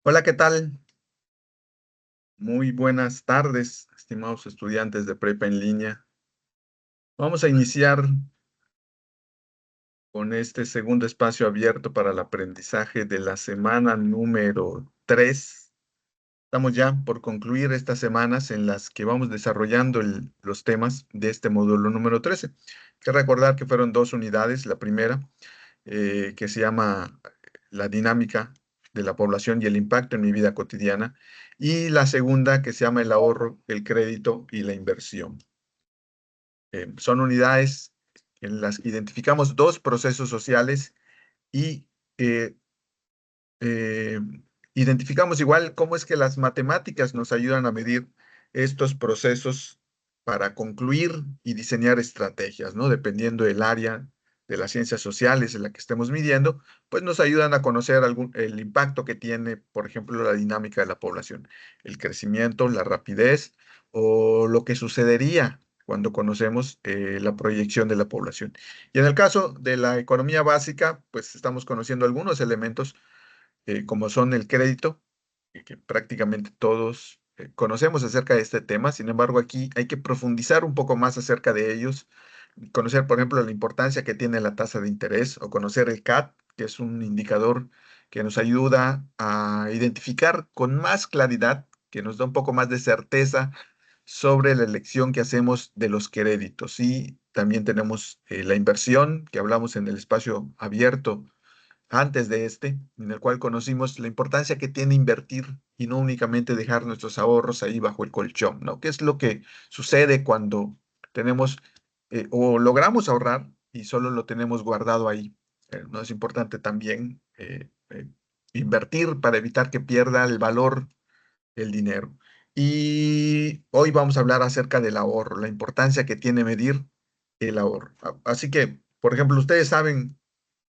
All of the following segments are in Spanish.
Hola, ¿qué tal? Muy buenas tardes, estimados estudiantes de prepa en línea. Vamos a iniciar con este segundo espacio abierto para el aprendizaje de la semana número 3. Estamos ya por concluir estas semanas en las que vamos desarrollando los temas de este módulo número 13. Hay que recordar que fueron dos unidades. La primera, que se llama la dinámica de la población y el impacto en mi vida cotidiana, y la segunda, que se llama el ahorro, el crédito y la inversión. Son unidades en las que identificamos dos procesos sociales y eh, eh, identificamos igual cómo es que las matemáticas nos ayudan a medir estos procesos para concluir y diseñar estrategias, ¿no? Dependiendo del área de las ciencias sociales en la que estemos midiendo, pues nos ayudan a conocer el impacto que tiene, por ejemplo, la dinámica de la población, el crecimiento, la rapidez o lo que sucedería cuando conocemos la proyección de la población. Y en el caso de la economía básica, pues estamos conociendo algunos elementos como son el crédito, que prácticamente todos conocemos acerca de este tema. Sin embargo, aquí hay que profundizar un poco más acerca de ellos, conocer, por ejemplo, la importancia que tiene la tasa de interés o conocer el CAT, que es un indicador que nos ayuda a identificar con más claridad, que nos da un poco más de certeza sobre la elección que hacemos de los créditos. Y también tenemos la inversión, que hablamos en el espacio abierto antes de este, en el cual conocimos la importancia que tiene invertir y no únicamente dejar nuestros ahorros ahí bajo el colchón, ¿no? ¿Qué es lo que sucede cuando tenemos o logramos ahorrar y solo lo tenemos guardado ahí? ¿No es importante también invertir para evitar que pierda el valor el dinero? Y hoy vamos a hablar acerca del ahorro, la importancia que tiene medir el ahorro. Así que, por ejemplo, ustedes saben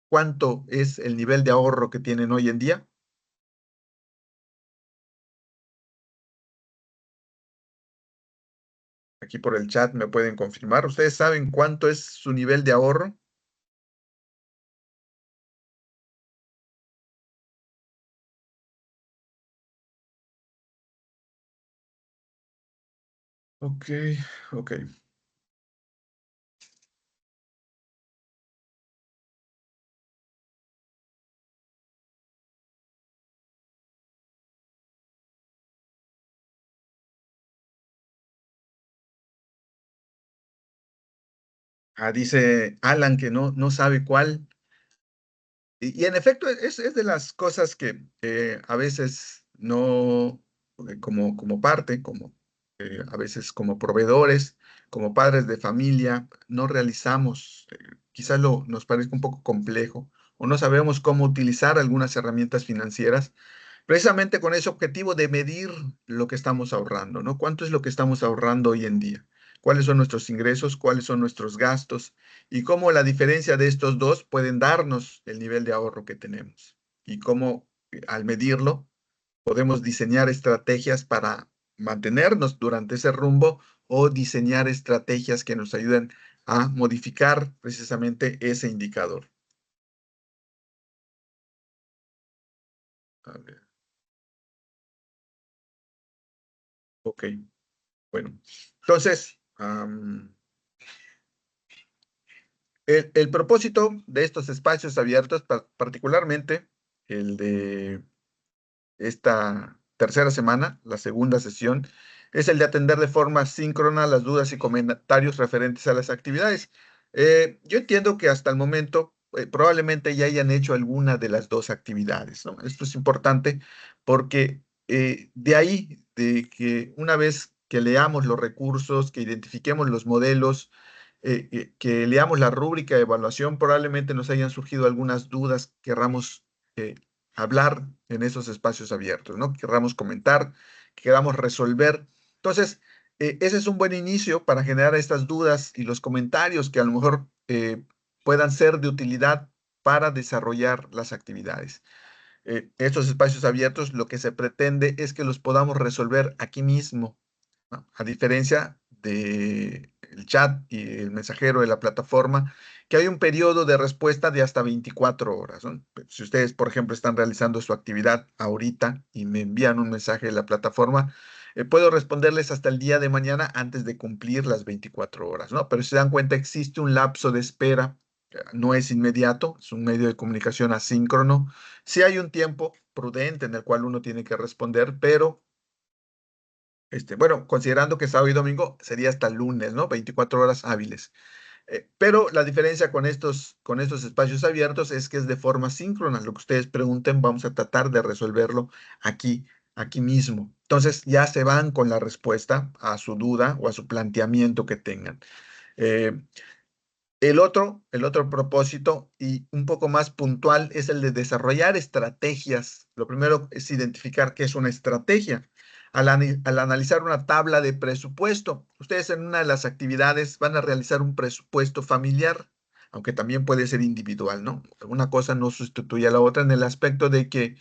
cuánto es el nivel de ahorro que tienen hoy en día. Aquí por el chat me pueden confirmar. ¿Ustedes saben cuánto es su nivel de ahorro? Ok, ok. Dice Alan que no sabe cuál. Y en efecto, es de las cosas que a veces no, como parte, como a veces como proveedores, como padres de familia, no realizamos. Quizás nos parezca un poco complejo o no sabemos cómo utilizar algunas herramientas financieras precisamente con ese objetivo de medir lo que estamos ahorrando, ¿no? ¿Cuánto es lo que estamos ahorrando hoy en día? ¿Cuáles son nuestros ingresos? ¿Cuáles son nuestros gastos? Y cómo la diferencia de estos dos pueden darnos el nivel de ahorro que tenemos. Y cómo al medirlo podemos diseñar estrategias para mantenernos durante ese rumbo o diseñar estrategias que nos ayuden a modificar precisamente ese indicador. A ver, ok, bueno. Entonces, el propósito de estos espacios abiertos, particularmente el de esta tercera semana, la segunda sesión, es el de atender de forma síncrona las dudas y comentarios referentes a las actividades. Yo entiendo que hasta el momento probablemente ya hayan hecho alguna de las dos actividades, ¿no? Esto es importante porque de ahí, de que una vez que leamos los recursos, que identifiquemos los modelos, que leamos la rúbrica de evaluación, probablemente nos hayan surgido algunas dudas, querramos hablar en esos espacios abiertos, ¿no? Querramos comentar, queramos resolver. Entonces, ese es un buen inicio para generar estas dudas y los comentarios que a lo mejor puedan ser de utilidad para desarrollar las actividades. Estos espacios abiertos, lo que se pretende es que los podamos resolver aquí mismo, ¿no? A diferencia del chat y el mensajero de la plataforma, que hay un periodo de respuesta de hasta 24 horas, ¿no? Si ustedes, por ejemplo, están realizando su actividad ahorita y me envían un mensaje de la plataforma, puedo responderles hasta el día de mañana antes de cumplir las 24 horas, ¿no? Pero si se dan cuenta, existe un lapso de espera, no es inmediato, es un medio de comunicación asíncrono. Sí hay un tiempo prudente en el cual uno tiene que responder, pero bueno, considerando que sábado y domingo sería hasta el lunes, ¿no? 24 horas hábiles. Pero la diferencia con estos espacios abiertos es que es de forma síncrona. Lo que ustedes pregunten, vamos a tratar de resolverlo aquí, aquí mismo. Entonces ya se van con la respuesta a su duda o a su planteamiento que tengan. Eh, el otro propósito y un poco más puntual es el de desarrollar estrategias. Lo primero es identificar qué es una estrategia. Al analizar una tabla de presupuesto, ustedes en una de las actividades van a realizar un presupuesto familiar, aunque también puede ser individual, ¿no? Una cosa no sustituye a la otra en el aspecto de que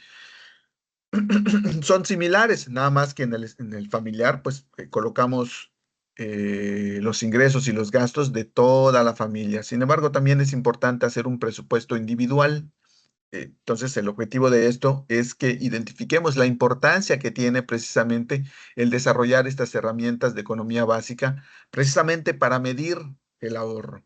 son similares, nada más que en el familiar, pues colocamos los ingresos y los gastos de toda la familia. Sin embargo, también es importante hacer un presupuesto individual. Entonces, el objetivo de esto es que identifiquemos la importancia que tiene precisamente el desarrollar estas herramientas de economía básica, precisamente para medir el ahorro.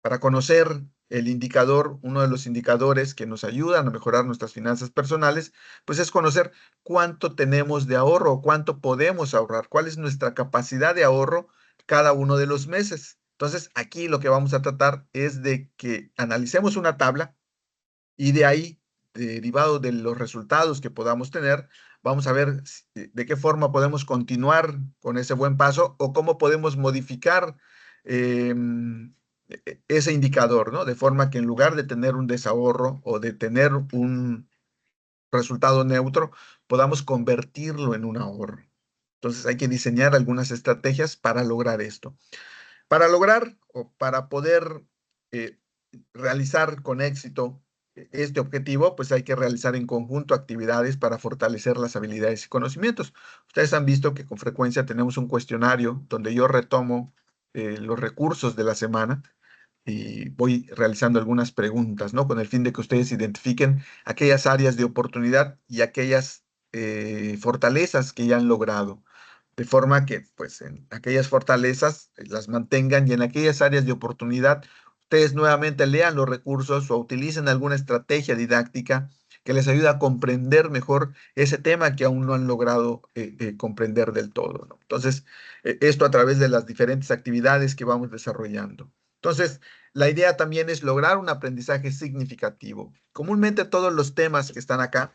Para conocer el indicador, uno de los indicadores que nos ayudan a mejorar nuestras finanzas personales, pues es conocer cuánto tenemos de ahorro, cuánto podemos ahorrar, cuál es nuestra capacidad de ahorro cada uno de los meses. Entonces, aquí lo que vamos a tratar es de que analicemos una tabla y de ahí, derivado de los resultados que podamos tener, vamos a ver de qué forma podemos continuar con ese buen paso o cómo podemos modificar ese indicador, ¿no? De forma que en lugar de tener un desahorro o de tener un resultado neutro, podamos convertirlo en un ahorro. Entonces hay que diseñar algunas estrategias para lograr esto. Para lograr o para poder eh, realizar con éxito este objetivo, pues hay que realizar en conjunto actividades para fortalecer las habilidades y conocimientos. Ustedes han visto que con frecuencia tenemos un cuestionario donde yo retomo los recursos de la semana y voy realizando algunas preguntas, ¿no? Con el fin de que ustedes identifiquen aquellas áreas de oportunidad y aquellas fortalezas que ya han logrado, de forma que, pues, en aquellas fortalezas las mantengan y en aquellas áreas de oportunidad ustedes nuevamente lean los recursos o utilicen alguna estrategia didáctica que les ayude a comprender mejor ese tema que aún no han logrado comprender del todo, ¿no? Entonces, esto a través de las diferentes actividades que vamos desarrollando. Entonces, la idea también es lograr un aprendizaje significativo. Comúnmente todos los temas que están acá,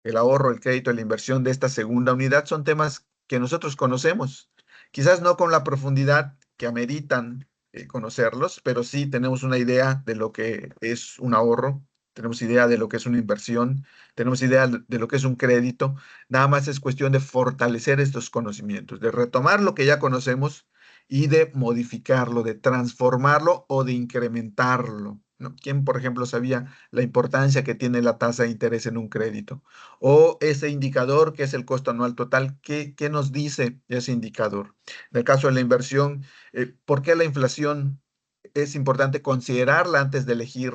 el ahorro, el crédito, la inversión de esta segunda unidad, son temas que nosotros conocemos. Quizás no con la profundidad que ameritan conocerlos, pero sí tenemos una idea de lo que es un ahorro, tenemos idea de lo que es una inversión, tenemos idea de lo que es un crédito. Nada más es cuestión de fortalecer estos conocimientos, de retomar lo que ya conocemos y de modificarlo, de transformarlo o de incrementarlo, ¿no? ¿Quién, por ejemplo, sabía la importancia que tiene la tasa de interés en un crédito? O ese indicador que es el costo anual total, ¿qué nos dice ese indicador? En el caso de la inversión, ¿por qué la inflación es importante considerarla antes de elegir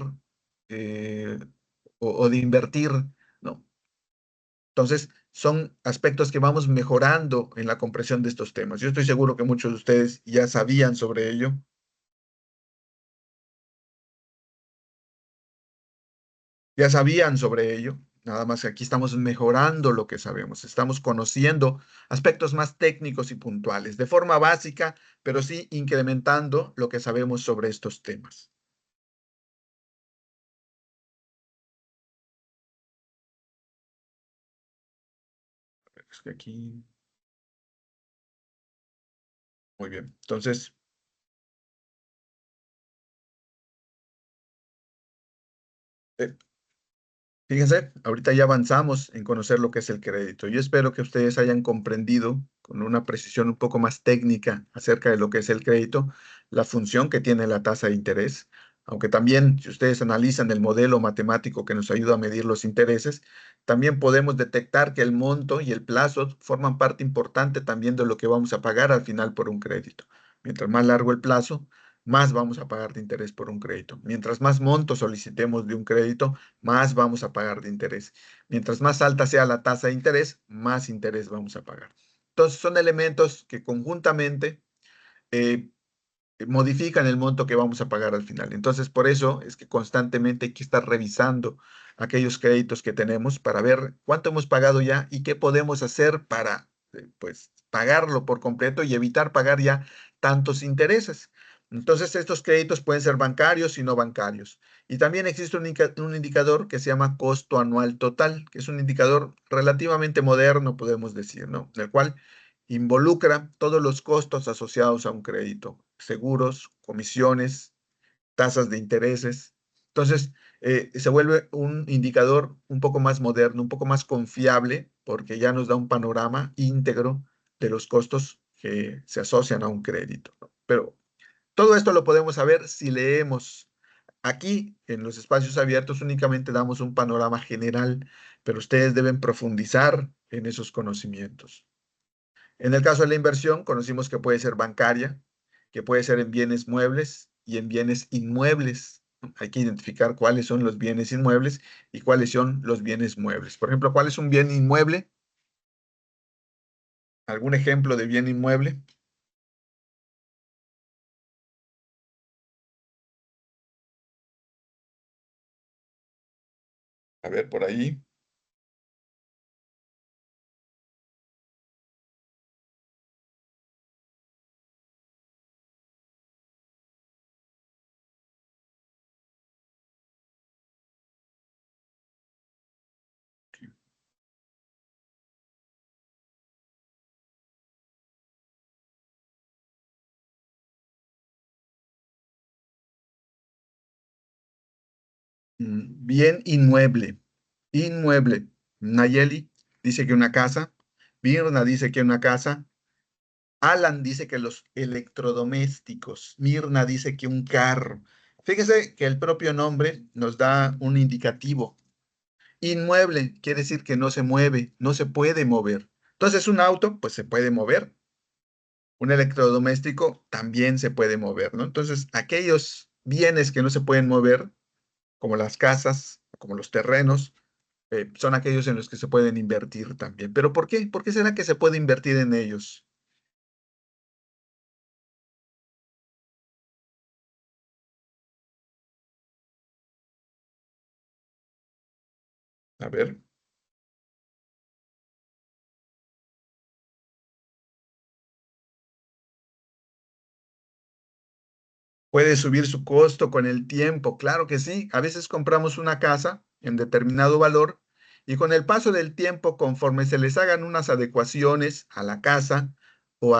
eh, o de invertir, ¿no? Entonces, son aspectos que vamos mejorando en la comprensión de estos temas. Yo estoy seguro que muchos de ustedes ya sabían sobre ello, ya sabían sobre ello, nada más que aquí estamos mejorando lo que sabemos, estamos conociendo aspectos más técnicos y puntuales, de forma básica, pero sí incrementando lo que sabemos sobre estos temas. Es que aquí, muy bien. Entonces, eh, fíjense, ahorita ya avanzamos en conocer lo que es el crédito. Yo espero que ustedes hayan comprendido con una precisión un poco más técnica acerca de lo que es el crédito, la función que tiene la tasa de interés, Aunque también, si ustedes analizan el modelo matemático que nos ayuda a medir los intereses, también podemos detectar que el monto y el plazo forman parte importante también de lo que vamos a pagar al final por un crédito. Mientras más largo el plazo, más vamos a pagar de interés por un crédito. Mientras más monto solicitemos de un crédito, más vamos a pagar de interés. Mientras más alta sea la tasa de interés, más interés vamos a pagar. Entonces, son elementos que conjuntamente eh, modifican el monto que vamos a pagar al final. Entonces, por eso es que constantemente hay que estar revisando aquellos créditos que tenemos para ver cuánto hemos pagado ya y qué podemos hacer para, pues, pagarlo por completo y evitar pagar ya tantos intereses. Entonces, estos créditos pueden ser bancarios y no bancarios. Y también existe un indicador que se llama costo anual total, que es un indicador relativamente moderno, podemos decir, ¿no? El cual involucra todos los costos asociados a un crédito, seguros, comisiones, tasas de intereses. Entonces, se vuelve un indicador un poco más moderno, un poco más confiable, porque ya nos da un panorama íntegro de los costos que se asocian a un crédito, ¿no? Pero todo esto lo podemos saber si leemos. Aquí, en los espacios abiertos, únicamente damos un panorama general, pero ustedes deben profundizar en esos conocimientos. En el caso de la inversión, conocimos que puede ser bancaria, que puede ser en bienes muebles y en bienes inmuebles. Hay que identificar cuáles son los bienes inmuebles y cuáles son los bienes muebles. Por ejemplo, ¿cuál es un bien inmueble? ¿Algún ejemplo de bien inmueble? A ver, por ahí. Bien inmueble. Inmueble. Nayeli dice que una casa. Mirna dice que una casa. Alan dice que los electrodomésticos. Mirna dice que un carro. Fíjese que el propio nombre nos da un indicativo. Inmueble quiere decir que no se mueve, no se puede mover. Entonces, un auto, pues se puede mover. Un electrodoméstico también se puede mover, ¿no? Entonces, aquellos bienes que no se pueden mover, como las casas, como los terrenos, son aquellos en los que se pueden invertir también. ¿Pero por qué? ¿Por qué será que se puede invertir en ellos? A ver. Puede subir su costo con el tiempo, claro que sí. A veces compramos una casa en determinado valor y con el paso del tiempo, conforme se les hagan unas adecuaciones a la casa o,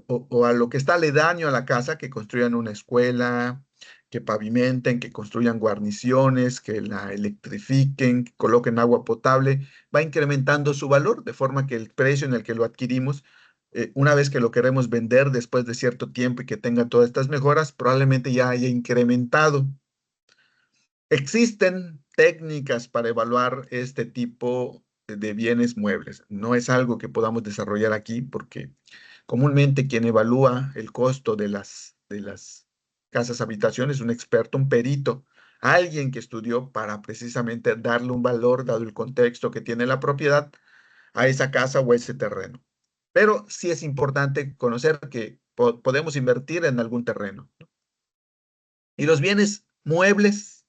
o a lo que está aledaño a la casa, que construyan una escuela, que pavimenten, que construyan guarniciones, que la electrifiquen, que coloquen agua potable, va incrementando su valor, de forma que el precio en el que lo adquirimos una vez que lo queremos vender después de cierto tiempo y que tenga todas estas mejoras, probablemente ya haya incrementado. Existen técnicas para evaluar este tipo de bienes muebles. No es algo que podamos desarrollar aquí porque comúnmente quien evalúa el costo de las casas habitación es un experto, un perito, alguien que estudió para precisamente darle un valor, dado el contexto que tiene la propiedad, a esa casa o a ese terreno. Pero sí es importante conocer que podemos invertir en algún terreno. Y los bienes muebles,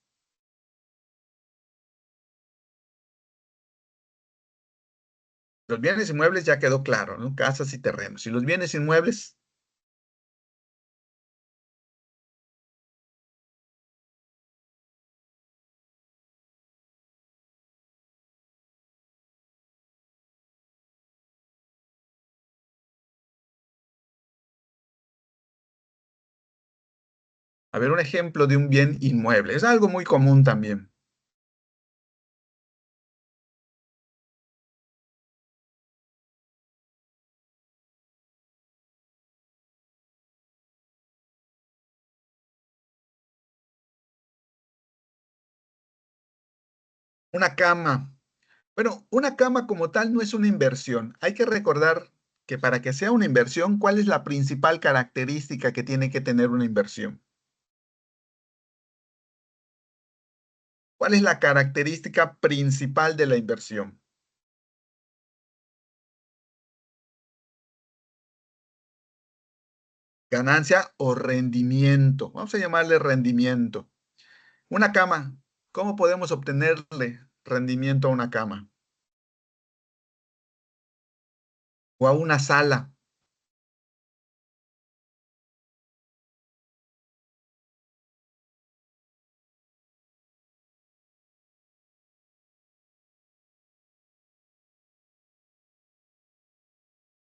los bienes inmuebles ya quedó claro, ¿no? Casas y terrenos. Y los bienes inmuebles, a ver, un ejemplo de un bien inmueble. Es algo muy común también. Una cama. Bueno, una cama como tal no es una inversión. Hay que recordar que para que sea una inversión, ¿cuál es la principal característica que tiene que tener una inversión? ¿Cuál es la característica principal de la inversión? Ganancia o rendimiento. Vamos a llamarle rendimiento. Una cama. ¿Cómo podemos obtenerle rendimiento a una cama? O a una sala.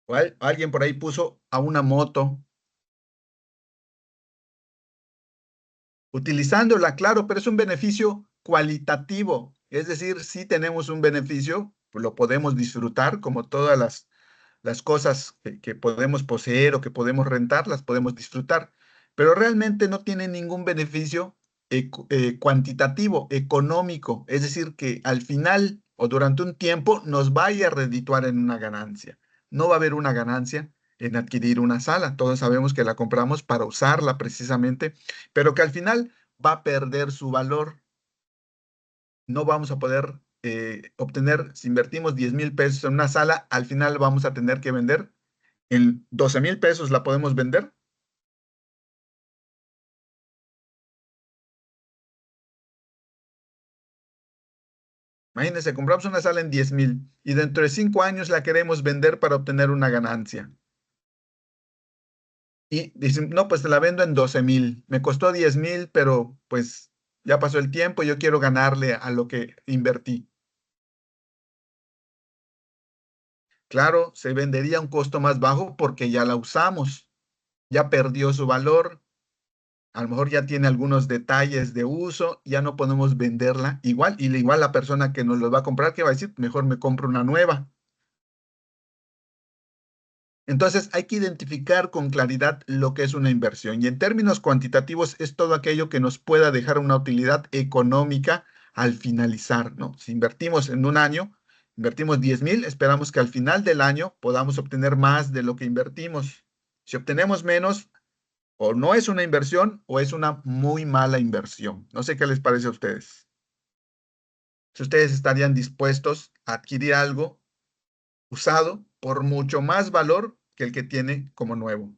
O alguien por ahí puso a una moto. Utilizándola, claro, pero es un beneficio cualitativo. Es decir, si tenemos un beneficio, pues lo podemos disfrutar como todas las cosas que podemos poseer o que podemos rentar, las podemos disfrutar, pero realmente no tiene ningún beneficio cuantitativo, económico, es decir, que al final o durante un tiempo nos vaya a redituar en una ganancia. No va a haber una ganancia en adquirir una sala. Todos sabemos que la compramos para usarla precisamente, pero que al final va a perder su valor. No vamos a poder obtener, si invertimos 10,000 pesos en una sala, al final vamos a tener que vender en 12,000 pesos la podemos vender. Imagínense, compramos una sala en 10,000 y dentro de 5 años la queremos vender para obtener una ganancia. Y dicen, no, pues te la vendo en 12,000. Me costó 10,000, pero pues ya pasó el tiempo, yo quiero ganarle a lo que invertí. Claro, se vendería a un costo más bajo porque ya la usamos, ya perdió su valor, a lo mejor ya tiene algunos detalles de uso, ya no podemos venderla igual, y igual la persona que nos lo va a comprar, que va a decir, mejor me compro una nueva. Entonces hay que identificar con claridad lo que es una inversión y en términos cuantitativos es todo aquello que nos pueda dejar una utilidad económica al finalizar, ¿no? Si invertimos en un año, invertimos 10,000, esperamos que al final del año podamos obtener más de lo que invertimos. Si obtenemos menos, o no es una inversión o es una muy mala inversión. No sé qué les parece a ustedes. Si ustedes estarían dispuestos a adquirir algo usado por mucho más valor que el que tiene como nuevo.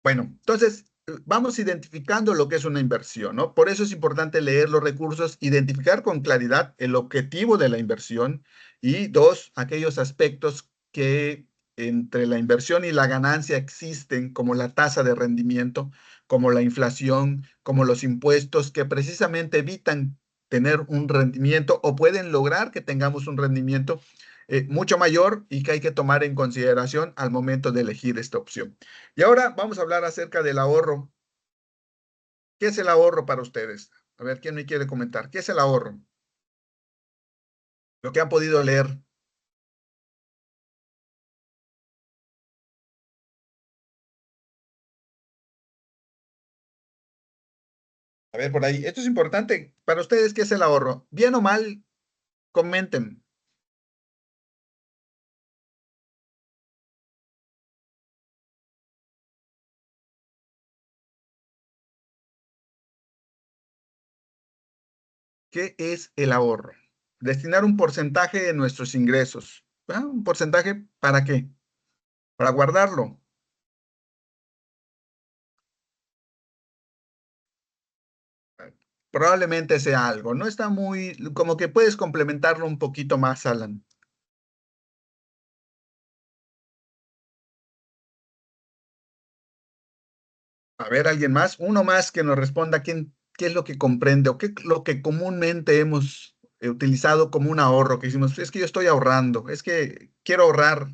Bueno, entonces vamos identificando lo que es una inversión, ¿no? Por eso es importante leer los recursos, identificar con claridad el objetivo de la inversión y dos, aquellos aspectos que entre la inversión y la ganancia existen, como la tasa de rendimiento, como la inflación, como los impuestos, que precisamente evitan tener un rendimiento o pueden lograr que tengamos un rendimiento mucho mayor y que hay que tomar en consideración al momento de elegir esta opción. Y ahora vamos a hablar acerca del ahorro. ¿Qué es el ahorro para ustedes? A ver, ¿quién me quiere comentar? ¿Qué es el ahorro? Lo que han podido leer. A ver, por ahí. Esto es importante. Para ustedes, ¿qué es el ahorro? Bien o mal, comenten. ¿Qué es el ahorro? Destinar un porcentaje de nuestros ingresos. ¿Ah? ¿Un porcentaje para qué? Para guardarlo. Probablemente sea algo. No está muy, como que puedes complementarlo un poquito más, Alan. A ver, alguien más, uno más que nos responda qué es lo que comprende o qué es lo que comúnmente hemos utilizado como un ahorro, que decimos, es que yo estoy ahorrando, es que quiero ahorrar.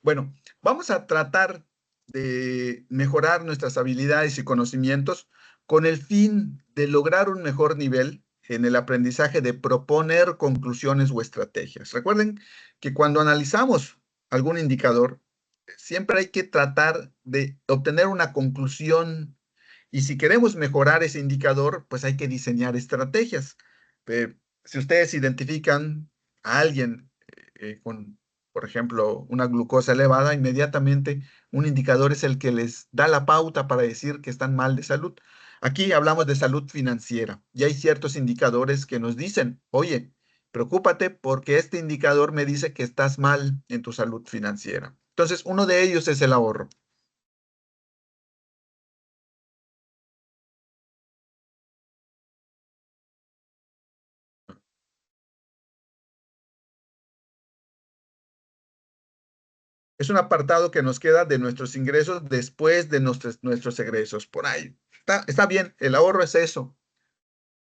Bueno, vamos a tratar de mejorar nuestras habilidades y conocimientos con el fin de lograr un mejor nivel en el aprendizaje de proponer conclusiones o estrategias. Recuerden que cuando analizamos algún indicador, siempre hay que tratar de obtener una conclusión y si queremos mejorar ese indicador, pues hay que diseñar estrategias. Si ustedes identifican a alguien con, por ejemplo, una glucosa elevada, inmediatamente un indicador es el que les da la pauta para decir que están mal de salud. Aquí hablamos de salud financiera y hay ciertos indicadores que nos dicen, oye, preocúpate porque este indicador me dice que estás mal en tu salud financiera. Entonces, uno de ellos es el ahorro. Es un apartado que nos queda de nuestros ingresos después de nuestros egresos. Por ahí. Está bien, el ahorro es eso,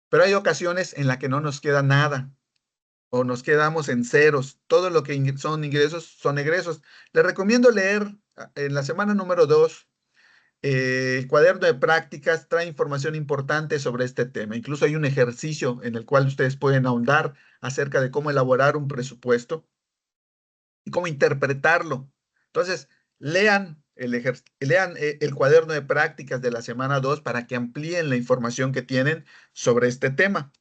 pero hay ocasiones en las que no nos queda nada o nos quedamos en ceros. Todo lo que son ingresos son egresos. Les recomiendo leer en la semana número 2 el cuaderno de prácticas. Trae información importante sobre este tema. Incluso hay un ejercicio en el cual ustedes pueden ahondar acerca de cómo elaborar un presupuesto y cómo interpretarlo. Entonces, lean el cuaderno de prácticas de la semana 2 para que amplíen la información que tienen sobre este tema.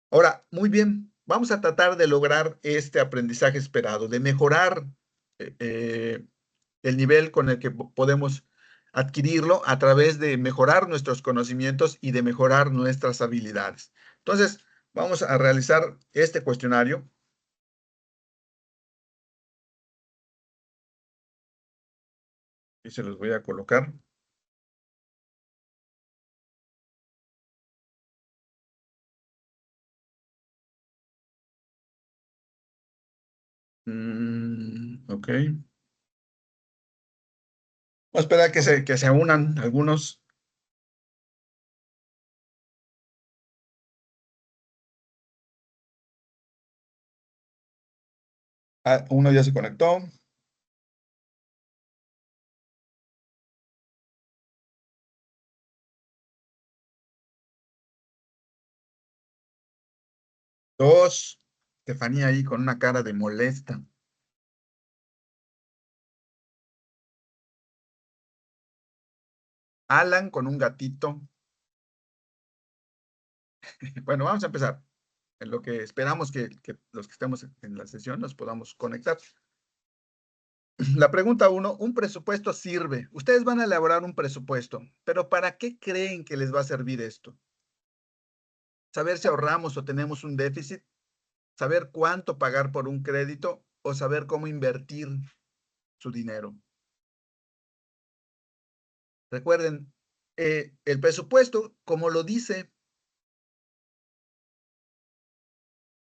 Ahora, muy bien, vamos a tratar de lograr este aprendizaje esperado, de mejorar eh, eh, el nivel con el que podemos adquirirlo a través de mejorar nuestros conocimientos y de mejorar nuestras habilidades. Entonces, vamos a realizar este cuestionario y se los voy a colocar. Ok. Voy a esperar que se unan algunos. Ah, uno ya se conectó. Dos. Estefanía ahí con una cara de molesta. Alan con un gatito. Bueno, vamos a empezar. En lo que esperamos que los que estemos en la sesión nos podamos conectar. La pregunta uno, un presupuesto sirve. Ustedes van a elaborar un presupuesto, pero ¿para qué creen que les va a servir esto? ¿Saber si ahorramos o tenemos un déficit? ¿Saber cuánto pagar por un crédito o saber cómo invertir su dinero? Recuerden, el presupuesto, como lo dice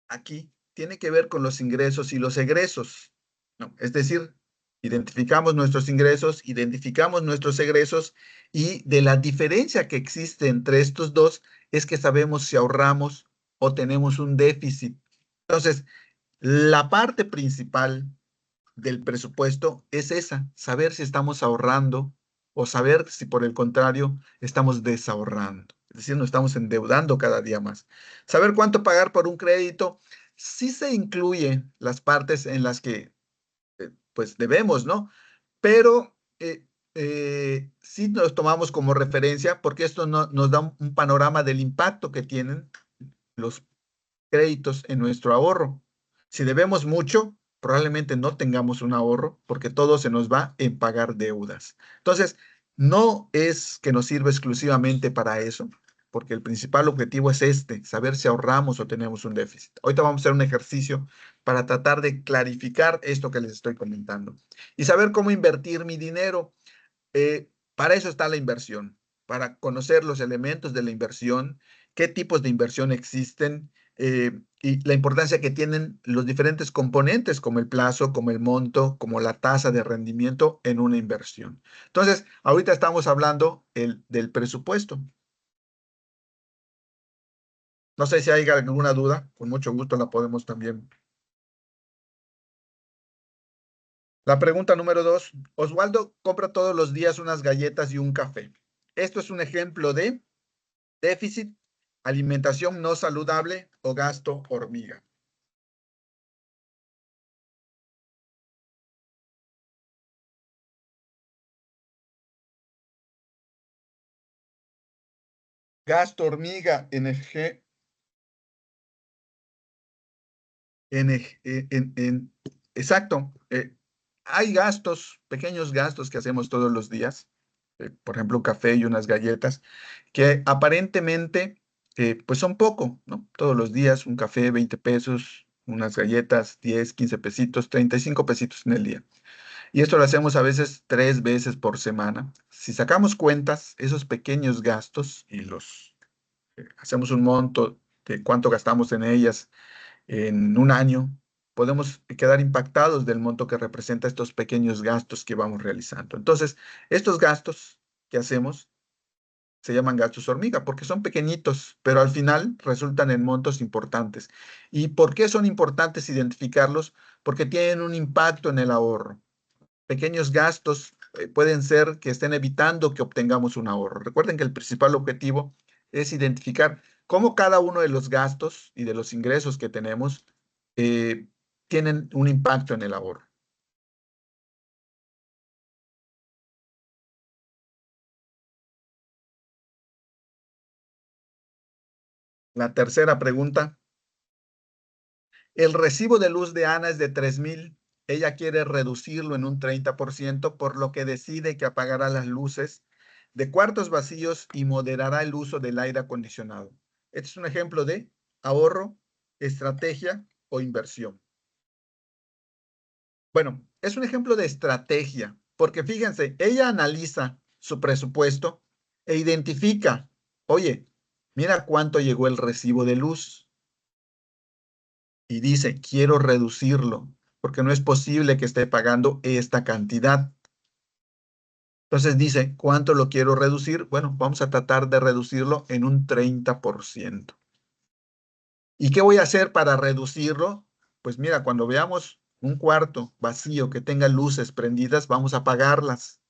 aquí, tiene que ver con los ingresos y los egresos, ¿no? Es decir, identificamos nuestros ingresos, identificamos nuestros egresos y de la diferencia que existe entre estos dos es que sabemos si ahorramos o tenemos un déficit. Entonces, la parte principal del presupuesto es esa, saber si estamos ahorrando o saber si por el contrario estamos desahorrando. Es decir, nos estamos endeudando cada día más. Saber cuánto pagar por un crédito, sí se incluye las partes en las que pues debemos, ¿no? Pero sí nos tomamos como referencia porque esto nos da un panorama del impacto que tienen los créditos en nuestro ahorro. Si debemos mucho, probablemente no tengamos un ahorro porque todo se nos va en pagar deudas. Entonces, no es que nos sirva exclusivamente para eso, porque el principal objetivo es este, saber si ahorramos o tenemos un déficit. Ahorita vamos a hacer un ejercicio para tratar de clarificar esto que les estoy comentando y saber cómo invertir mi dinero. Para eso está la inversión, para conocer los elementos de la inversión, qué tipos de inversión existen y la importancia que tienen los diferentes componentes como el plazo, como el monto, como la tasa de rendimiento en una inversión. Entonces, ahorita estamos hablando del presupuesto. No sé si hay alguna duda, con mucho gusto la podemos también. La pregunta número 2, Osvaldo compra todos los días unas galletas y un café. Esto es un ejemplo de déficit Alimentación no saludable o gasto hormiga. Gasto hormiga, energía, exacto. Hay gastos, pequeños gastos que hacemos todos los días, por ejemplo, un café y unas galletas, que aparentemente pues son poco, ¿no? Todos los días un café, 20 pesos, unas galletas, 10, 15 pesitos, 35 pesitos en el día. Y esto lo hacemos a veces 3 veces por semana. Si sacamos cuentas, esos pequeños gastos y los hacemos un monto de cuánto gastamos en ellas en un año, podemos quedar impactados del monto que representa estos pequeños gastos que vamos realizando. Entonces, estos gastos que hacemos se llaman gastos hormiga porque son pequeñitos, pero al final resultan en montos importantes. ¿Y por qué son importantes identificarlos? Porque tienen un impacto en el ahorro. Pequeños gastos pueden ser que estén evitando que obtengamos un ahorro. Recuerden que el principal objetivo es identificar cómo cada uno de los gastos y de los ingresos que tenemos eh, tienen un impacto en el ahorro. La tercera pregunta, el recibo de luz de Ana es de 3,000. Ella quiere reducirlo en un 30%, por lo que decide que apagará las luces de cuartos vacíos y moderará el uso del aire acondicionado. Este es un ejemplo de ahorro, estrategia o inversión. Bueno, es un ejemplo de estrategia, porque fíjense, ella analiza su presupuesto e identifica, oye, mira cuánto llegó el recibo de luz y dice, quiero reducirlo, porque no es posible que esté pagando esta cantidad. Entonces dice, ¿cuánto lo quiero reducir? Bueno, vamos a tratar de reducirlo en un 30%. ¿Y qué voy a hacer para reducirlo? Pues mira, cuando veamos un cuarto vacío que tenga luces prendidas, vamos a apagarlas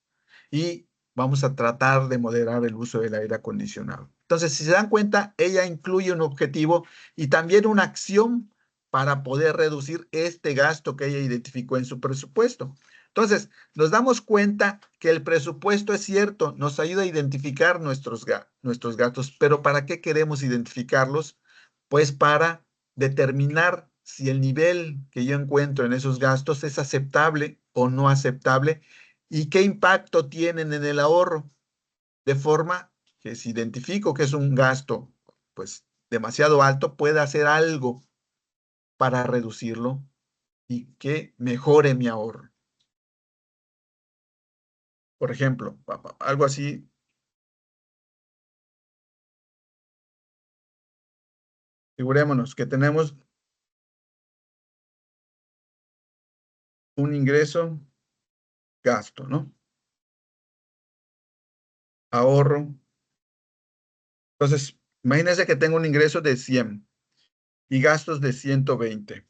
y vamos a tratar de moderar el uso del aire acondicionado. Entonces, si se dan cuenta, ella incluye un objetivo y también una acción para poder reducir este gasto que ella identificó en su presupuesto. Entonces, nos damos cuenta que el presupuesto es cierto, nos ayuda a identificar nuestros gastos, pero ¿para qué queremos identificarlos? Pues para determinar si el nivel que yo encuentro en esos gastos es aceptable o no aceptable y qué impacto tienen en el ahorro, de forma que si identifico que es un gasto pues demasiado alto, pueda hacer algo para reducirlo y que mejore mi ahorro. Por ejemplo, algo así, figurémonos que tenemos un ingreso, gasto, ¿no? Ahorro. Entonces, imagínense que tengo un ingreso de 100 y gastos de 120.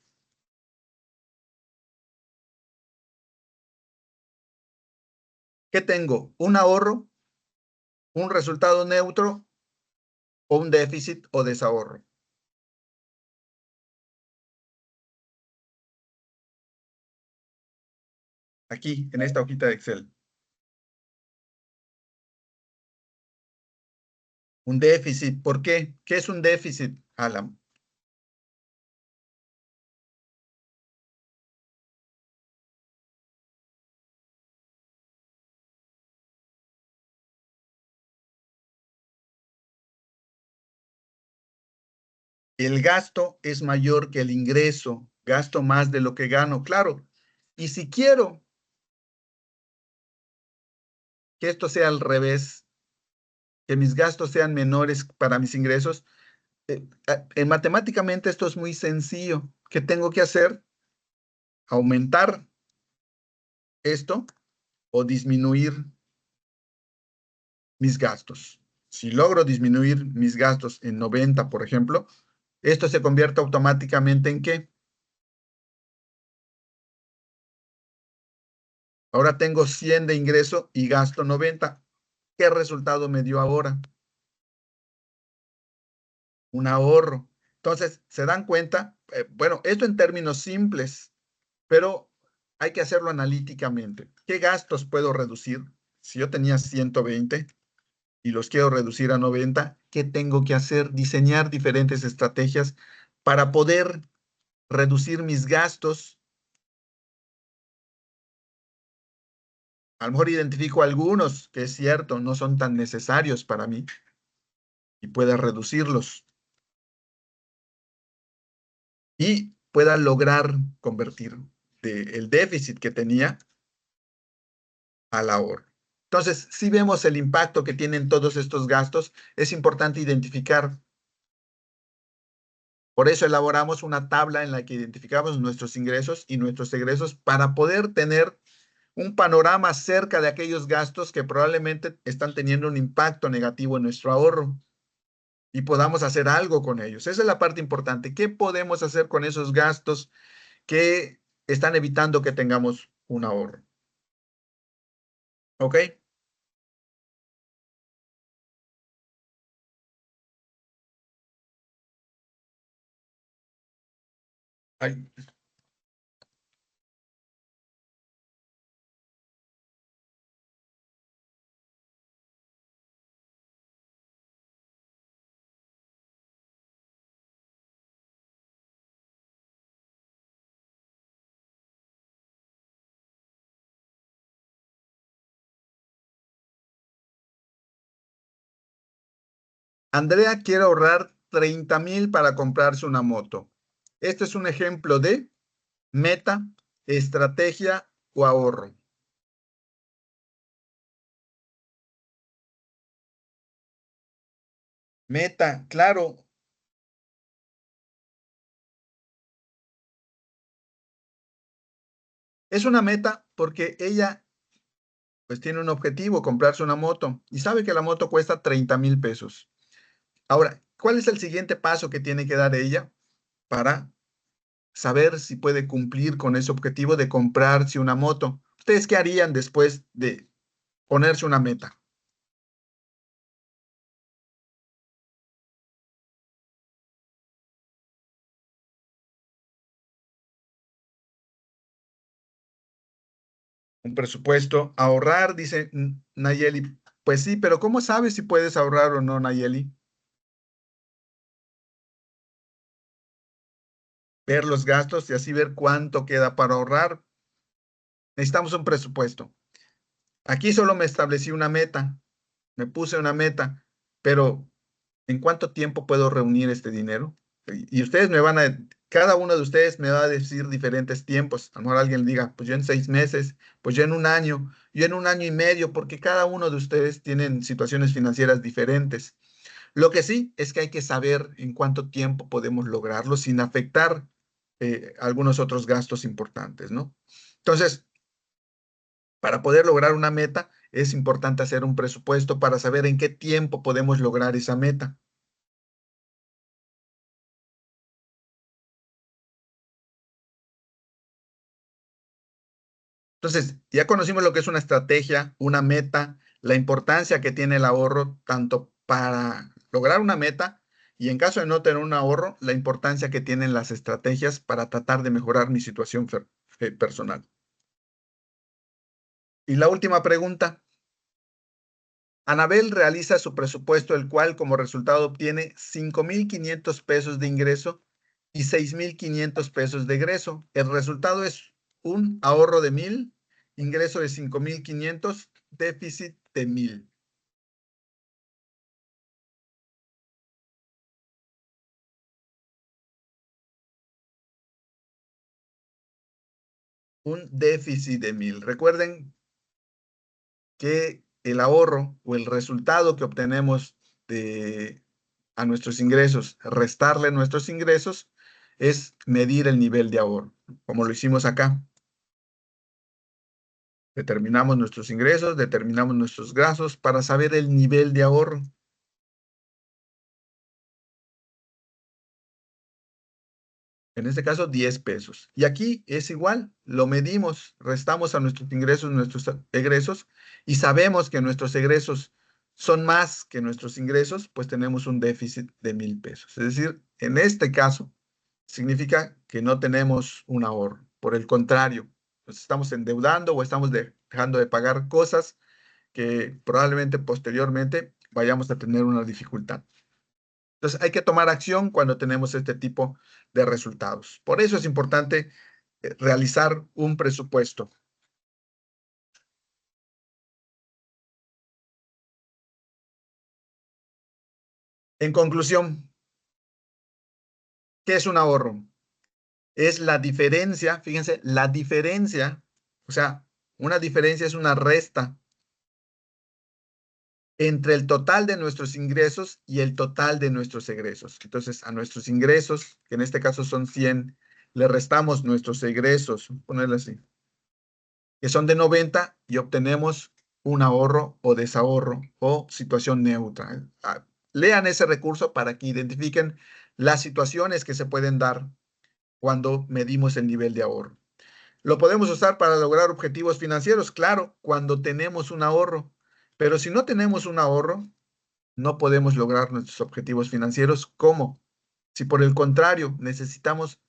¿Qué tengo? ¿Un ahorro, un resultado neutro o un déficit o desahorro? Aquí, en esta hojita de Excel. Un déficit. ¿Por qué? ¿Qué es un déficit, Alan? El gasto es mayor que el ingreso. Gasto más de lo que gano, claro. Y si quiero que esto sea al revés, que mis gastos sean menores para mis ingresos, matemáticamente esto es muy sencillo. ¿Qué tengo que hacer? Aumentar esto o disminuir mis gastos. Si logro disminuir mis gastos en 90, por ejemplo, esto se convierte automáticamente en ¿qué? Ahora tengo 100 de ingreso y gasto 90. ¿Qué resultado me dio ahora? un ahorro. Entonces, se dan cuenta, bueno, esto en términos simples, pero hay que hacerlo analíticamente. ¿Qué gastos puedo reducir? Si yo tenía 120 y los quiero reducir a 90, ¿qué tengo que hacer? Diseñar diferentes estrategias para poder reducir mis gastos. A lo mejor identifico algunos que es cierto, no son tan necesarios para mí y pueda reducirlos y pueda lograr convertir el déficit que tenía al ahorro. Entonces, si vemos el impacto que tienen todos estos gastos, es importante identificar. Por eso elaboramos una tabla en la que identificamos nuestros ingresos y nuestros egresos para poder tener un panorama acerca de aquellos gastos que probablemente están teniendo un impacto negativo en nuestro ahorro y podamos hacer algo con ellos. Esa es la parte importante. ¿Qué podemos hacer con esos gastos que están evitando que tengamos un ahorro? ¿Ok? Ay, Andrea quiere ahorrar 30,000 para comprarse una moto. Este es un ejemplo de meta, estrategia o ahorro. Meta, claro, es una meta porque ella pues tiene un objetivo, comprarse una moto y sabe que la moto cuesta 30,000 pesos. Ahora, ¿cuál es el siguiente paso que tiene que dar ella para saber si puede cumplir con ese objetivo de comprarse una moto? ¿Ustedes qué harían después de ponerse una meta? Un presupuesto, ahorrar, dice Nayeli. Pues sí, pero ¿cómo sabes si puedes ahorrar o no, Nayeli? Ver los gastos y así ver cuánto queda para ahorrar. Necesitamos un presupuesto. Aquí solo me establecí una meta, me puse una meta, pero ¿en cuánto tiempo puedo reunir este dinero? Y ustedes me van a, cada uno de ustedes me va a decir diferentes tiempos. A lo mejor alguien diga, pues yo en 6 meses, pues yo en un año, yo en un año y medio, porque cada uno de ustedes tienen situaciones financieras diferentes. Lo que sí es que hay que saber en cuánto tiempo podemos lograrlo sin afectar algunos otros gastos importantes, ¿no? Entonces, para poder lograr una meta, es importante hacer un presupuesto para saber en qué tiempo podemos lograr esa meta. Entonces, ya conocimos lo que es una estrategia, una meta, la importancia que tiene el ahorro, tanto para lograr una meta y en caso de no tener un ahorro, la importancia que tienen las estrategias para tratar de mejorar mi situación personal. Y la última pregunta. Anabel realiza su presupuesto, el cual como resultado obtiene 5,500 pesos de ingreso y 6,500 pesos de egreso. El resultado es un ahorro de 1,000, ingreso de 5,500, déficit de 1,000. Un déficit de 1,000. Recuerden que el ahorro o el resultado que obtenemos a nuestros ingresos, restarle nuestros ingresos, es medir el nivel de ahorro, como lo hicimos acá. Determinamos nuestros ingresos, determinamos nuestros gastos para saber el nivel de ahorro. En este caso, 10 pesos. Y aquí es igual, lo medimos, restamos a nuestros ingresos, nuestros egresos, y sabemos que nuestros egresos son más que nuestros ingresos, pues tenemos un déficit de 1,000 pesos. Es decir, en este caso, significa que no tenemos un ahorro. Por el contrario, nos estamos endeudando o estamos dejando de pagar cosas que probablemente posteriormente vayamos a tener una dificultad. Entonces, hay que tomar acción cuando tenemos este tipo de resultados. Por eso es importante realizar un presupuesto. En conclusión, ¿qué es un ahorro? Es la diferencia, fíjense, la diferencia, o sea, una diferencia es una resta entre el total de nuestros ingresos y el total de nuestros egresos. Entonces, a nuestros ingresos, que en este caso son 100, le restamos nuestros egresos, ponerle así, que son de 90 y obtenemos un ahorro o desahorro o situación neutra. Lean ese recurso para que identifiquen las situaciones que se pueden dar cuando medimos el nivel de ahorro. Lo podemos usar para lograr objetivos financieros, claro, cuando tenemos un ahorro, pero si no tenemos un ahorro, no podemos lograr nuestros objetivos financieros. ¿Cómo? Si por el contrario necesitamos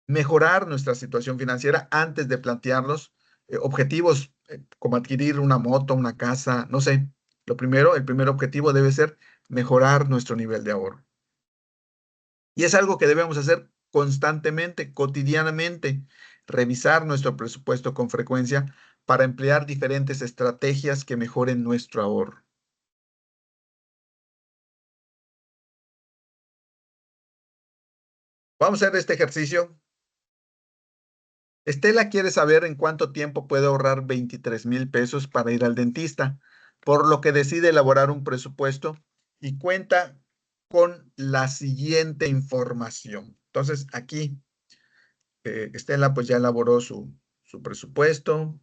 mejorar nuestra situación financiera antes de plantearlos, objetivos como adquirir una moto, una casa, no sé. Lo primero, el primer objetivo debe ser mejorar nuestro nivel de ahorro. Y es algo que debemos hacer constantemente, cotidianamente, revisar nuestro presupuesto con frecuencia para emplear diferentes estrategias que mejoren nuestro ahorro. Vamos a hacer este ejercicio. Estela quiere saber en cuánto tiempo puede ahorrar 23,000 pesos para ir al dentista, por lo que decide elaborar un presupuesto y cuenta con la siguiente información. Entonces, aquí Estela pues ya elaboró su presupuesto.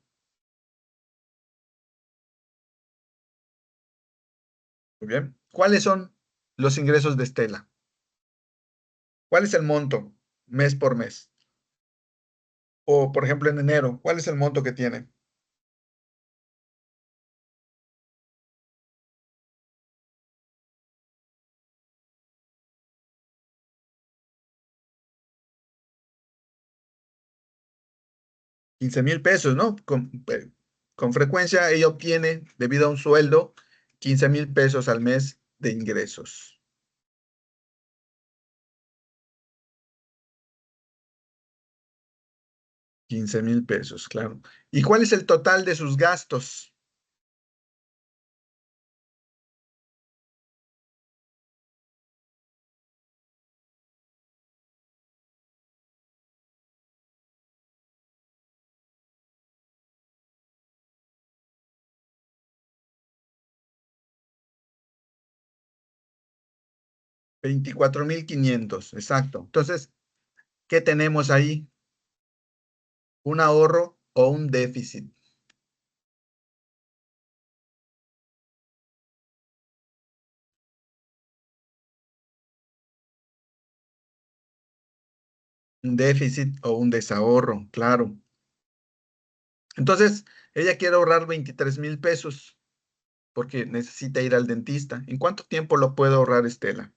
Muy bien. ¿Cuáles son los ingresos de Estela? ¿Cuál es el monto mes por mes? O, por ejemplo, en enero, ¿cuál es el monto que tiene? 15,000 pesos, ¿no? Con frecuencia ella obtiene, debido a un sueldo, 15,000 pesos al mes de ingresos. 15,000 pesos, claro. ¿Y cuál es el total de sus gastos? 24,500, exacto. Entonces, ¿qué tenemos ahí? ¿Un ahorro o un déficit? Un déficit o un desahorro, claro. Entonces, ella quiere ahorrar 23,000 pesos porque necesita ir al dentista. ¿En cuánto tiempo lo puede ahorrar Estela?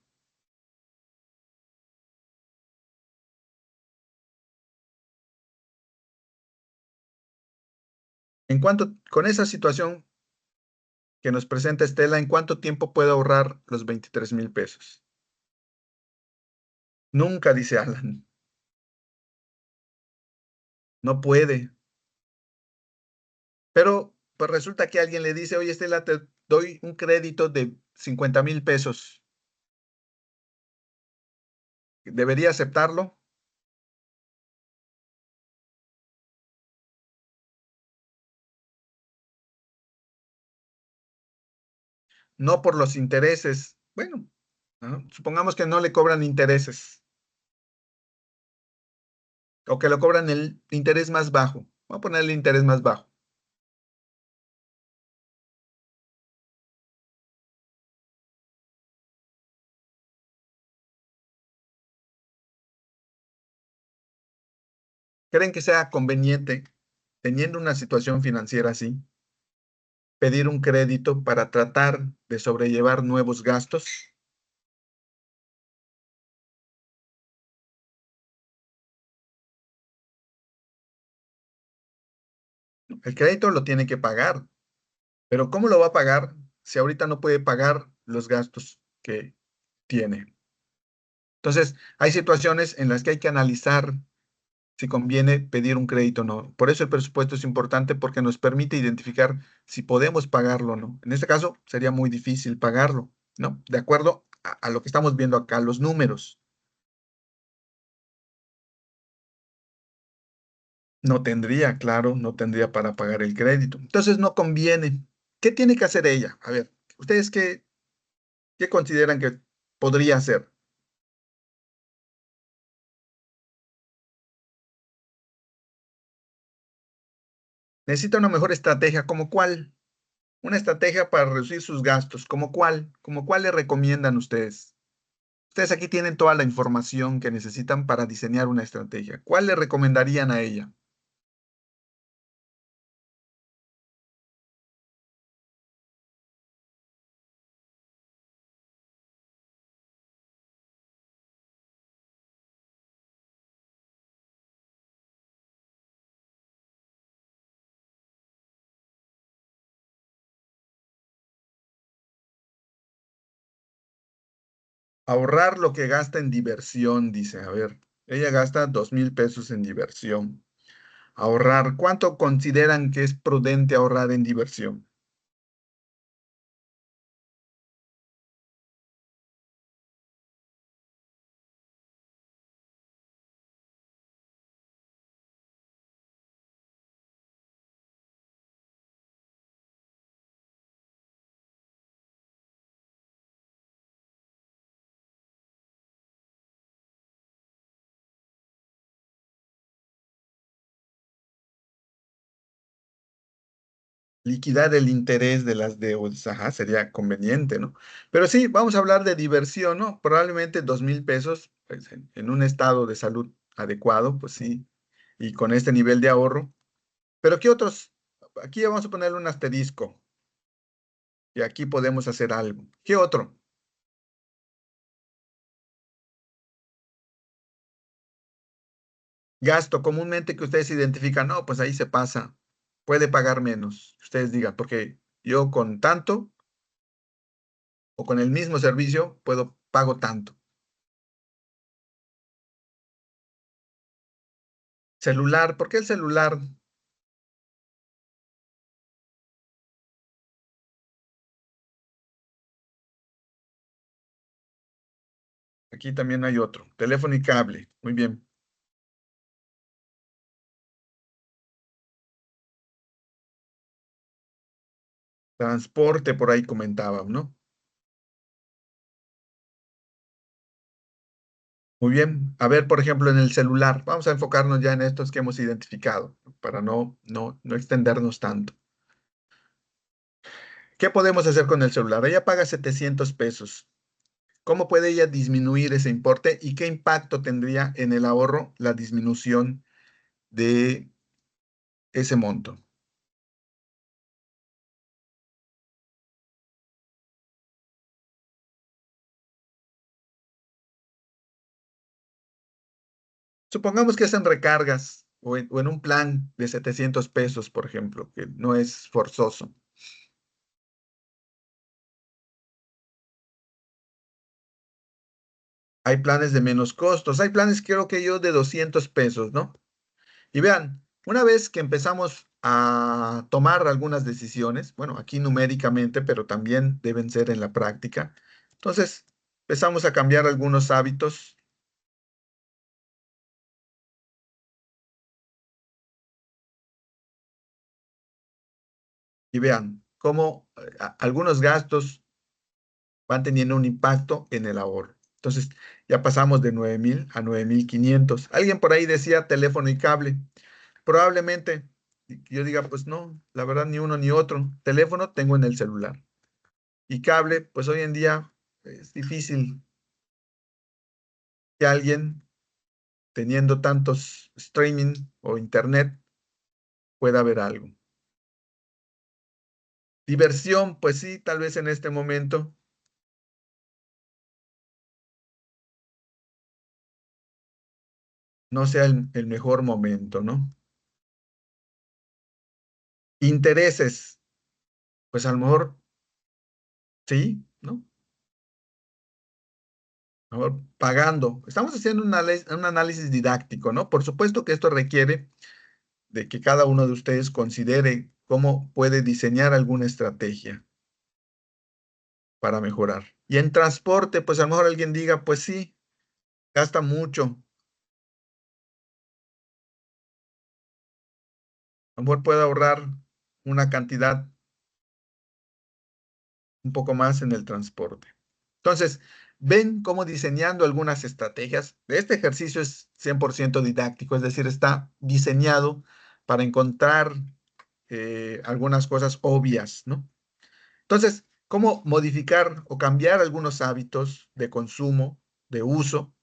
Con esa situación que nos presenta Estela, ¿en cuánto tiempo puede ahorrar los 23,000 pesos? Nunca, dice Alan. No puede. Pero pues resulta que alguien le dice, oye, Estela, te doy un crédito de 50,000 pesos. ¿Debería aceptarlo? No por los intereses. Bueno, ¿no? Supongamos que no le cobran intereses o que le cobran el interés más bajo. Voy a poner el interés más bajo. ¿Creen que sea conveniente, teniendo una situación financiera así, pedir un crédito para tratar de sobrellevar nuevos gastos? El crédito lo tiene que pagar, pero ¿cómo lo va a pagar si ahorita no puede pagar los gastos que tiene? Entonces, hay situaciones en las que hay que analizar si conviene pedir un crédito o no. Por eso el presupuesto es importante porque nos permite identificar si podemos pagarlo o no. En este caso, sería muy difícil pagarlo, ¿no? De acuerdo a lo que estamos viendo acá, los números. No tendría, claro, no tendría para pagar el crédito. Entonces, no conviene. ¿Qué tiene que hacer ella? A ver, ¿ustedes qué consideran que podría hacer? Necesita una mejor estrategia, ¿como cuál? Una estrategia para reducir sus gastos, ¿como cuál? ¿Como cuál le recomiendan ustedes? Ustedes aquí tienen toda la información que necesitan para diseñar una estrategia. ¿Cuál le recomendarían a ella? Ahorrar lo que gasta en diversión, dice. A ver, ella gasta 2,000 pesos en diversión. Ahorrar, ¿cuánto consideran que es prudente ahorrar en diversión? Liquidar el interés de las deudas, ajá, sería conveniente, ¿no? Pero sí, vamos a hablar de diversión, ¿no? Probablemente 2,000 pesos, pues, en un estado de salud adecuado, pues sí, y con este nivel de ahorro. Pero ¿qué otros? Aquí vamos a ponerle un asterisco, y aquí podemos hacer algo. ¿Qué otro? Gasto comúnmente que ustedes identifican, no, pues ahí se pasa, puede pagar menos. Ustedes digan, porque yo con tanto o con el mismo servicio pago tanto. Celular, ¿por qué el celular? Aquí también hay otro, teléfono y cable. Muy bien. Transporte, por ahí comentaba, ¿no? Muy bien. A ver, por ejemplo, en el celular, vamos a enfocarnos ya en estos que hemos identificado, para no extendernos tanto. ¿Qué podemos hacer con el celular? Ella paga 700 pesos. ¿Cómo puede ella disminuir ese importe y qué impacto tendría en el ahorro la disminución de ese monto? Supongamos que es en recargas o en un plan de 700 pesos, por ejemplo, que no es forzoso. Hay planes de menos costos, hay planes creo que yo de 200 pesos, ¿no? Y vean, una vez que empezamos a tomar algunas decisiones, bueno, aquí numéricamente, pero también deben ser en la práctica, entonces empezamos a cambiar algunos hábitos y vean cómo algunos gastos van teniendo un impacto en el ahorro. Entonces, ya pasamos de 9,000 a 9,500. Alguien por ahí decía teléfono y cable. Probablemente yo diga, pues no, la verdad ni uno ni otro. Teléfono tengo en el celular. Y cable, pues hoy en día es difícil que alguien teniendo tantos streaming o internet pueda ver algo. Diversión, pues sí, tal vez en este momento no sea el mejor momento, ¿no? Intereses, pues a lo mejor sí, ¿no? A lo mejor pagando. Estamos haciendo un análisis didáctico, ¿no? Por supuesto que esto requiere de que cada uno de ustedes considere cómo puede diseñar alguna estrategia para mejorar. Y en transporte, pues a lo mejor alguien diga, pues sí, gasta mucho, a lo mejor puede ahorrar una cantidad un poco más en el transporte. Entonces, ven cómo diseñando algunas estrategias. Este ejercicio es 100% didáctico, es decir, está diseñado para encontrar algunas cosas obvias, ¿no? Entonces, cómo modificar o cambiar algunos hábitos de consumo, de uso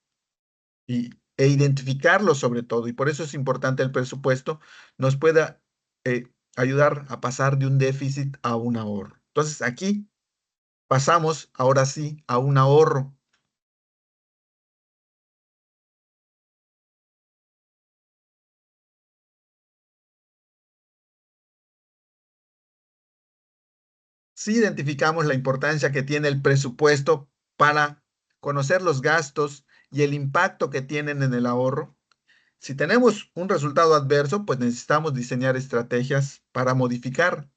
e identificarlos sobre todo. Y por eso es importante el presupuesto, nos pueda ayudar a pasar de un déficit a un ahorro. Entonces, aquí pasamos ahora sí a un ahorro. Sí identificamos la importancia que tiene el presupuesto para conocer los gastos y el impacto que tienen en el ahorro. Si tenemos un resultado adverso, pues necesitamos diseñar estrategias para modificar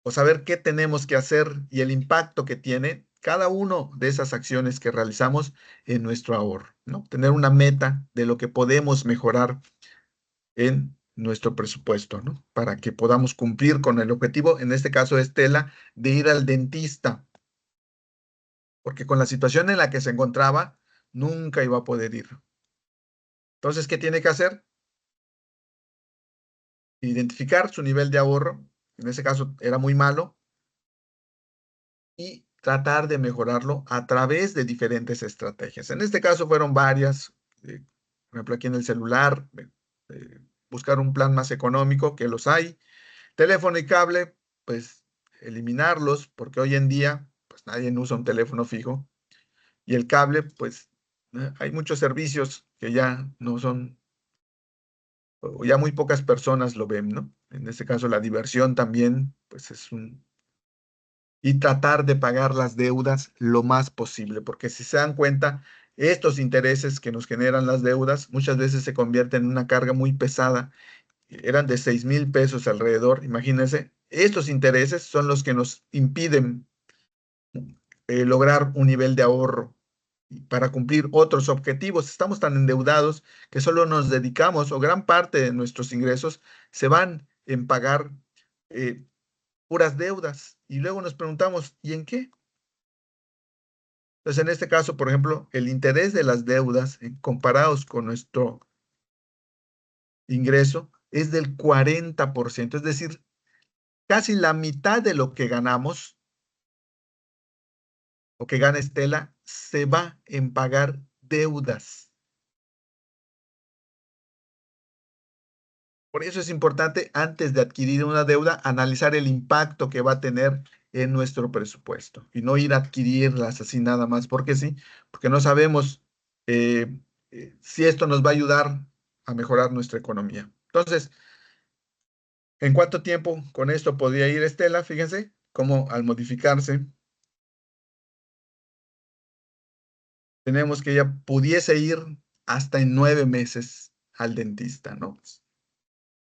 o saber qué tenemos que hacer y el impacto que tiene cada una de esas acciones que realizamos en nuestro ahorro, ¿no? Tener una meta de lo que podemos mejorar en nuestro presupuesto, ¿no? Para que podamos cumplir con el objetivo, en este caso de Estela, de ir al dentista, porque con la situación en la que se encontraba, nunca iba a poder ir. Entonces, ¿qué tiene que hacer? Identificar su nivel de ahorro, en ese caso era muy malo, y tratar de mejorarlo a través de diferentes estrategias. En este caso fueron varias, por ejemplo, aquí en el celular, buscar un plan más económico, que los hay. Teléfono y cable, pues eliminarlos, porque hoy en día, pues nadie usa un teléfono fijo. Y el cable, pues hay muchos servicios que ya no son, o ya muy pocas personas lo ven, ¿no? En este caso, la diversión también, pues es un, y tratar de pagar las deudas lo más posible, porque si se dan cuenta, estos intereses que nos generan las deudas muchas veces se convierten en una carga muy pesada. Eran de 6,000 pesos alrededor, imagínense, estos intereses son los que nos impiden lograr un nivel de ahorro para cumplir otros objetivos. Estamos tan endeudados que solo nos dedicamos o gran parte de nuestros ingresos se van en pagar eh, puras deudas y luego nos preguntamos, ¿y en qué? Entonces, en este caso, por ejemplo, el interés de las deudas comparados con nuestro ingreso es del 40%, es decir, casi la mitad de lo que ganamos o que gana Estela se va en pagar deudas. Por eso es importante, antes de adquirir una deuda, analizar el impacto que va a tener en nuestro presupuesto y no ir a adquirirlas así nada más, porque sí, porque no sabemos eh, si esto nos va a ayudar a mejorar nuestra economía. Entonces, ¿en cuánto tiempo con esto podría ir Estela? Fíjense cómo al modificarse, tenemos que ella pudiese ir hasta en 9 meses al dentista, ¿no?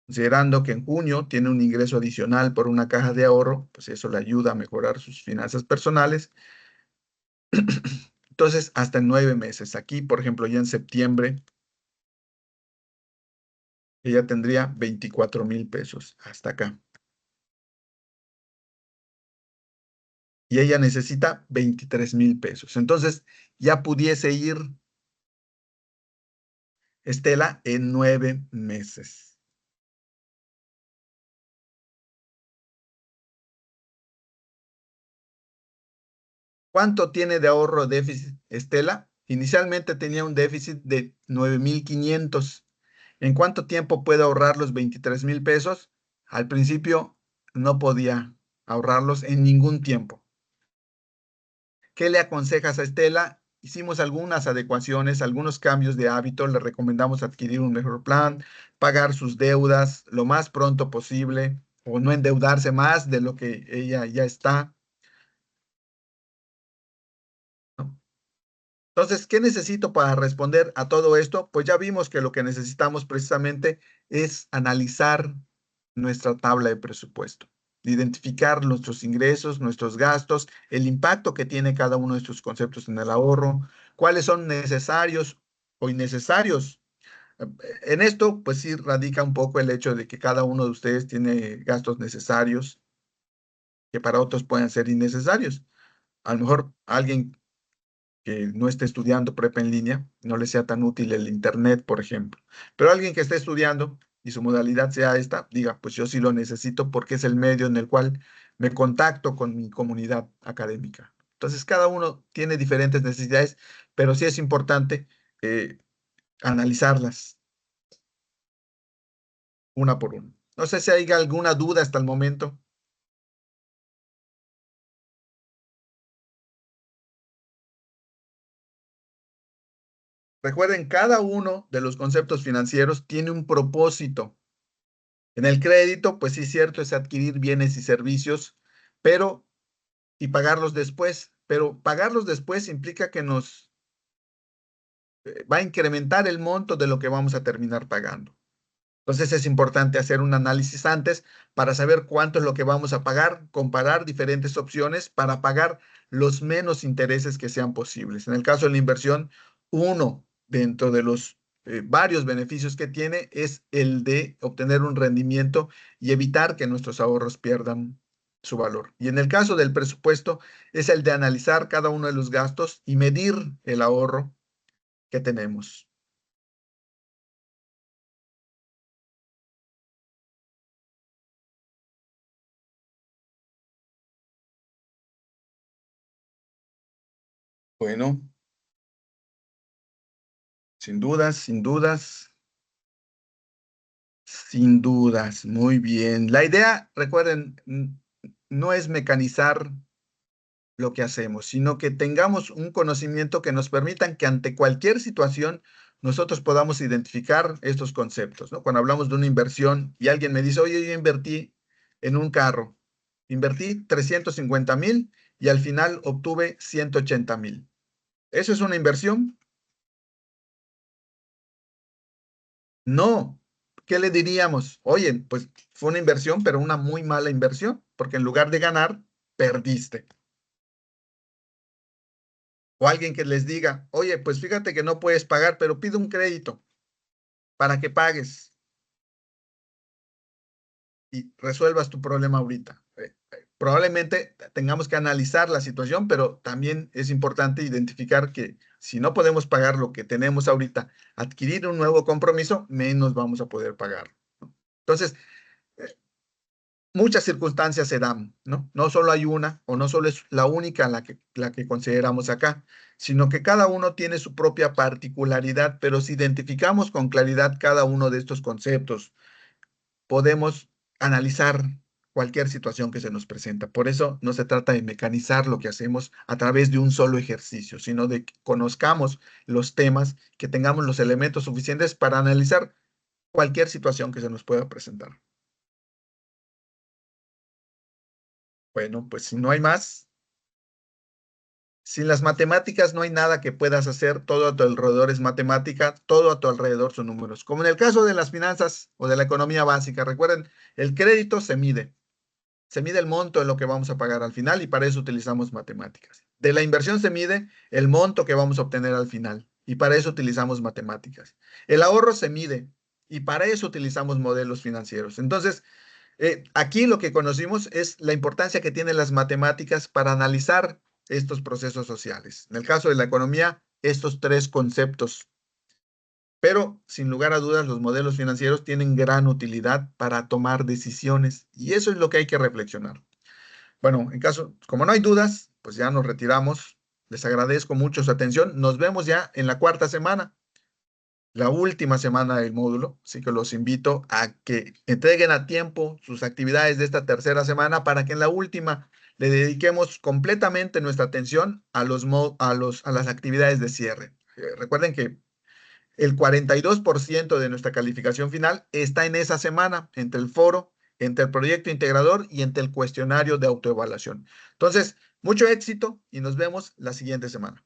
Considerando que en junio tiene un ingreso adicional por una caja de ahorro, pues eso le ayuda a mejorar sus finanzas personales. Entonces, hasta en 9 meses. Aquí, por ejemplo, ya en septiembre, ella tendría 24,000 pesos hasta acá. Y ella necesita 23,000 pesos. Entonces, ya pudiese ir Estela en 9 meses. ¿Cuánto tiene de ahorro déficit Estela? Inicialmente tenía un déficit de 9,500. ¿En cuánto tiempo puede ahorrar los 23,000 pesos? Al principio no podía ahorrarlos en ningún tiempo. ¿Qué le aconsejas a Estela? Hicimos algunas adecuaciones, algunos cambios de hábito. Le recomendamos adquirir un mejor plan, pagar sus deudas lo más pronto posible o no endeudarse más de lo que ella ya está, ¿no? Entonces, ¿qué necesito para responder a todo esto? Pues ya vimos que lo que necesitamos precisamente es analizar nuestra tabla de presupuesto, identificar nuestros ingresos, nuestros gastos, el impacto que tiene cada uno de estos conceptos en el ahorro, cuáles son necesarios o innecesarios. En esto, pues sí radica un poco el hecho de que cada uno de ustedes tiene gastos necesarios que para otros pueden ser innecesarios. A lo mejor alguien que no esté estudiando prepa en línea, no le sea tan útil el internet, por ejemplo. Pero alguien que esté estudiando y su modalidad sea esta, diga, pues yo sí lo necesito porque es el medio en el cual me contacto con mi comunidad académica. Entonces, cada uno tiene diferentes necesidades, pero sí es importante eh, analizarlas una por una. No sé si hay alguna duda hasta el momento. Recuerden, cada uno de los conceptos financieros tiene un propósito. En el crédito, pues sí, cierto, es adquirir bienes y servicios, pero y pagarlos después. Pero pagarlos después implica que nos va a incrementar el monto de lo que vamos a terminar pagando. Entonces es importante hacer un análisis antes para saber cuánto es lo que vamos a pagar, comparar diferentes opciones para pagar los menos intereses que sean posibles. En el caso de la inversión, uno dentro de los varios beneficios que tiene es el de obtener un rendimiento y evitar que nuestros ahorros pierdan su valor. Y en el caso del presupuesto es el de analizar cada uno de los gastos y medir el ahorro que tenemos. Bueno, sin dudas, sin dudas. Sin dudas, muy bien. La idea, recuerden, no es mecanizar lo que hacemos, sino que tengamos un conocimiento que nos permitan que ante cualquier situación nosotros podamos identificar estos conceptos, ¿no? Cuando hablamos de una inversión y alguien me dice, oye, yo invertí en un carro, invertí 350,000 y al final obtuve 180,000. ¿Eso es una inversión? No. ¿Qué le diríamos? Oye, pues fue una inversión, pero una muy mala inversión, porque en lugar de ganar, perdiste. O alguien que les diga, oye, pues fíjate que no puedes pagar, pero pide un crédito para que pagues y resuelvas tu problema ahorita. Probablemente tengamos que analizar la situación, pero también es importante identificar que si no podemos pagar lo que tenemos ahorita, adquirir un nuevo compromiso, menos vamos a poder pagar. Entonces, muchas circunstancias se dan, ¿no? No solo hay una o no solo es la única la que consideramos acá, sino que cada uno tiene su propia particularidad, pero si identificamos con claridad cada uno de estos conceptos, podemos analizar cualquier situación que se nos presenta. Por eso no se trata de mecanizar lo que hacemos a través de un solo ejercicio, sino de que conozcamos los temas, que tengamos los elementos suficientes para analizar cualquier situación que se nos pueda presentar. Bueno, pues si no hay más. Sin las matemáticas no hay nada que puedas hacer, todo a tu alrededor es matemática, todo a tu alrededor son números. Como en el caso de las finanzas o de la economía básica, recuerden, el crédito se mide el monto de lo que vamos a pagar al final y para eso utilizamos matemáticas. De la inversión se mide el monto que vamos a obtener al final y para eso utilizamos matemáticas. El ahorro se mide y para eso utilizamos modelos financieros. Entonces, aquí lo que conocimos es la importancia que tienen las matemáticas para analizar estos procesos sociales. En el caso de la economía, estos tres conceptos. Pero, sin lugar a dudas, los modelos financieros tienen gran utilidad para tomar decisiones y eso es lo que hay que reflexionar. Bueno, en caso, como no hay dudas, pues ya nos retiramos. Les agradezco mucho su atención. Nos vemos ya en la cuarta semana. la última semana del módulo, así que los invito a que entreguen a tiempo sus actividades de esta tercera semana para que en la última le dediquemos completamente nuestra atención a a las actividades de cierre. Recuerden que el 42% de nuestra calificación final está en esa semana, entre el foro, entre el proyecto integrador y entre el cuestionario de autoevaluación. Entonces, mucho éxito y nos vemos la siguiente semana.